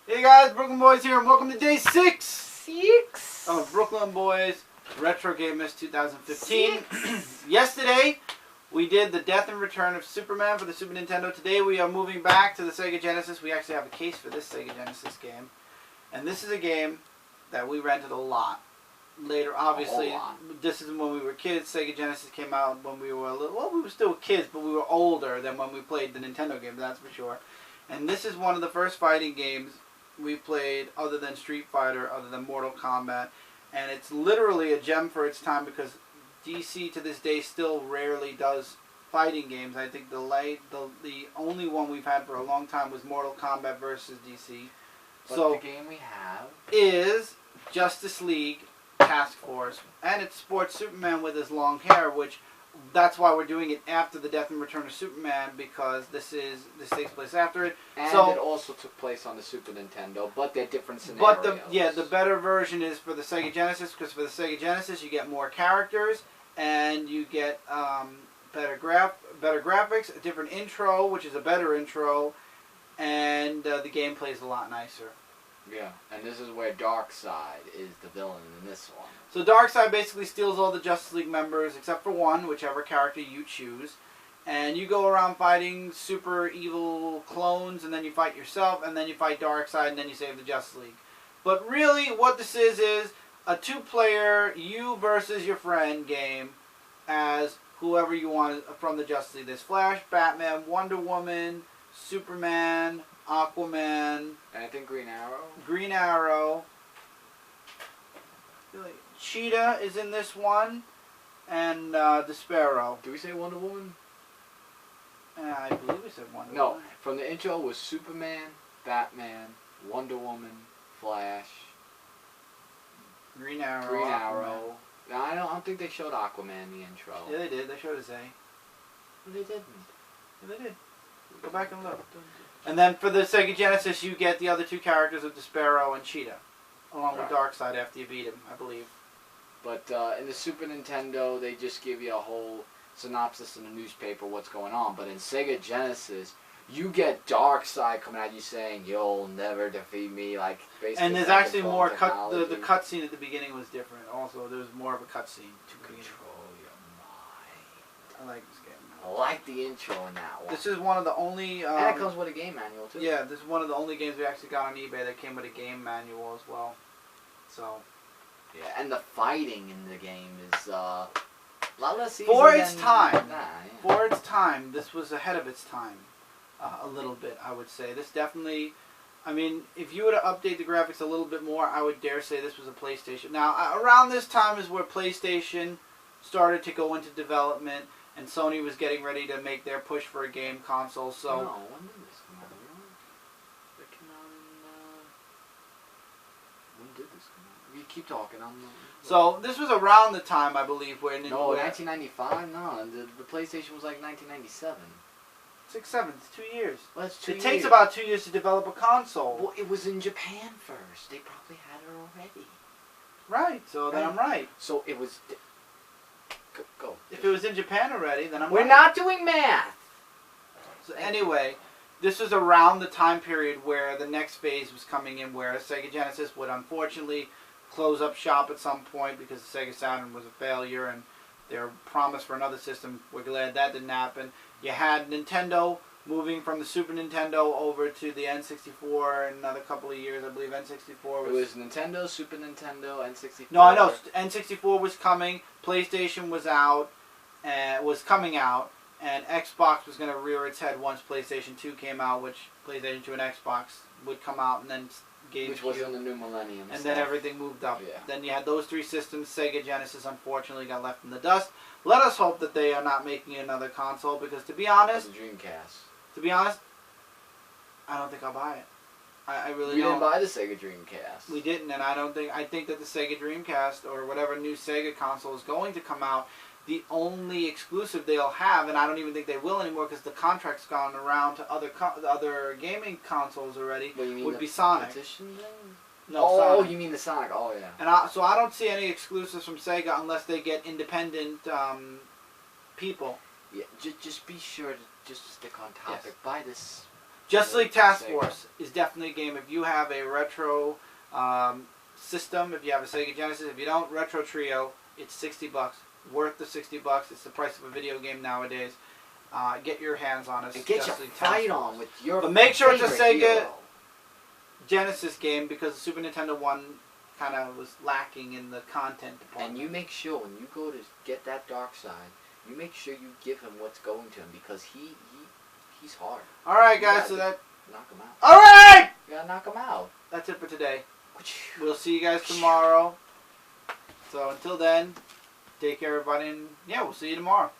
Hey guys, BrooklynBoyz here, and welcome to day 6 of BrooklynBoyz Retro Game Miss 2015. Yesterday, we did the Death and Return of Superman for the Super Nintendo. Today, we are moving back to the Sega Genesis. We actually have a case for this Sega Genesis game. And this is a game that we rented a lot. Later, obviously, this is when we were kids. Sega Genesis came out when we were a little, well, we were still kids, but we were older than when we played the Nintendo game, that's for sure. And this is one of the first fighting games we played other than Street Fighter, other than Mortal Kombat. And it's literally a gem for its time because DC to this day still rarely does fighting games. I think the only one we've had for a long time was Mortal Kombat versus DC. But so the game we have is Justice League Task Force, and it sports Superman with his long hair, which that's why we're doing it after the Death and Return of Superman, because this takes place after it. And so, it also took place on the Super Nintendo, but they're different scenarios. But the better version is for the Sega Genesis, because for the Sega Genesis you get more characters and you get better graphics, a different intro, which is a better intro, and the gameplay is a lot nicer. Yeah, and this is where Darkseid is the villain in this one. So Darkseid basically steals all the Justice League members except for one, whichever character you choose. And you go around fighting super evil clones, and then you fight yourself, and then you fight Darkseid, and then you save the Justice League. But really, what this is a two-player, you versus your friend game as whoever you want from the Justice League. There's Flash, Batman, Wonder Woman, Superman, Aquaman, and I think Green Arrow. Green Arrow. Cheetah is in this one, and Despero. Did we say Wonder Woman? I believe we said Wonder Woman. No, from the intro was Superman, Batman, Wonder Woman, Flash, Green Arrow. Green Arrow. No, I don't think they showed Aquaman in the intro. Yeah, they did. They showed his A. They didn't. Yeah, they did. Go back and look. And then for the Sega Genesis, you get the other two characters of Despero and Cheetah, along with Darkseid after you beat him, I believe. But in the Super Nintendo, they just give you a whole synopsis in the newspaper what's going on. But in Sega Genesis, you get Darkseid coming at you saying, "You'll never defeat me." Like basically. And there's actually more the cutscene at the beginning was different. Also, there was more of a cutscene to control your mind. I like this game. I like the intro in that one. This is one of the only. And it comes with a game manual too. Yeah, this is one of the only games we actually got on eBay that came with a game manual as well. So. Yeah, and the fighting in the game is a lot less easy for its than time. That, yeah. For its time, this was ahead of its time, a little bit. I would say this definitely. I mean, if you were to update the graphics a little bit more, I would dare say this was a PlayStation. Now, around this time is where PlayStation started to go into development, and Sony was getting ready to make their push for a game console. So. No, when did this come out? It came out in. When did this come out? You keep talking. So this was around the time, I believe, where... No, 1995? No, the PlayStation was like 1997. 6, 7, it's 2 years. Well, that's 2 years. It takes about 2 years to develop a console. Well, it was in Japan first. They probably had it already. Right, so then I'm right. So it was... Go. If it was in Japan already, then I'm We're right. not doing math! So anyway, this was around the time period where the next phase was coming in, where Sega Genesis would unfortunately close up shop at some point because the Sega Saturn was a failure and their promise for another system, we're glad that didn't happen. You had Nintendo moving from the Super Nintendo over to the N64 in another couple of years. I believe N64 was... It was Nintendo, Super Nintendo, N64. No, I know. N64 was coming, PlayStation was out, was coming out, and Xbox was going to rear its head once PlayStation 2 came out, which PlayStation 2 and Xbox would come out, and then GameCube. Which was in the new millennium. And then everything moved up. Yeah. Then you had those three systems. Sega Genesis, unfortunately, got left in the dust. Let us hope that they are not making another console, because to be honest... It's a Dreamcast. To be honest, I don't think I'll buy it. I really don't. We didn't buy the Sega Dreamcast. We didn't, and I think that the Sega Dreamcast, or whatever new Sega console is going to come out, the only exclusive they'll have, and I don't even think they will anymore because the contract's gone around to other gaming consoles already, would be Sonic. Petition thing? No, Sonic. Oh, You mean the Sonic? Oh, yeah. And so I don't see any exclusives from Sega unless they get independent people. Yeah, just be sure to just stick on topic. Yes. Buy this Justice League Task Sega. Force is definitely a game if you have a retro system. If you have a Sega Genesis, if you don't, Retro Trio. It's $60. Worth the $60. It's the price of a video game nowadays. Get your hands on it. And get your fight on with your. But make sure it's a Sega hero. Genesis game because the Super Nintendo one kind of was lacking in the content department. And you make sure when you go to get that dark side, you make sure you give him what's going to him because he's hard. All right, guys. So that knock him out. all right. You gotta knock him out. That's it for today. We'll see you guys tomorrow. So until then, take care, everybody, and yeah, we'll see you tomorrow.